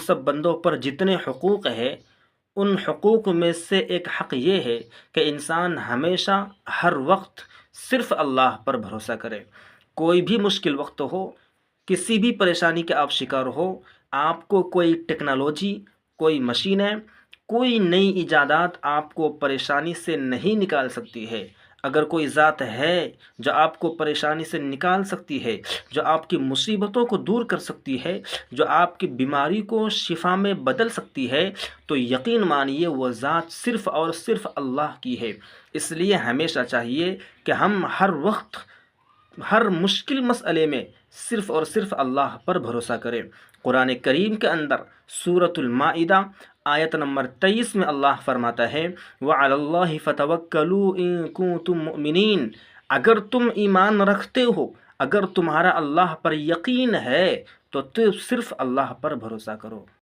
سب بندوں پر جتنے حقوق ہیں، ان حقوق میں سے ایک حق یہ ہے کہ انسان ہمیشہ ہر وقت صرف اللہ پر بھروسہ کرے۔ کوئی بھی مشکل وقت ہو، کسی بھی پریشانی کے آپ شکار ہو، آپ کو کوئی ٹیکنالوجی، کوئی مشینیں، کوئی نئی ایجادات آپ کو پریشانی سے نہیں نکال سکتی ہے۔ اگر کوئی ذات ہے جو آپ کو پریشانی سے نکال سکتی ہے، جو آپ کی مصیبتوں کو دور کر سکتی ہے، جو آپ کی بیماری کو شفا میں بدل سکتی ہے، تو یقین مانیے وہ ذات صرف اور صرف اللہ کی ہے۔ اس لیے ہمیشہ چاہیے کہ ہم ہر وقت، ہر مشکل مسئلے میں صرف اور صرف اللہ پر بھروسہ کریں۔ قرآن کریم کے اندر سورۃ المائدہ آیت نمبر 23 میں اللہ فرماتا ہے وَعَلَى اللَّهِ فَتَوَكَّلُوا إِن كُنتُم مُؤْمِنِينَ، اگر تم ایمان رکھتے ہو، اگر تمہارا اللہ پر یقین ہے تو صرف اللہ پر بھروسہ کرو۔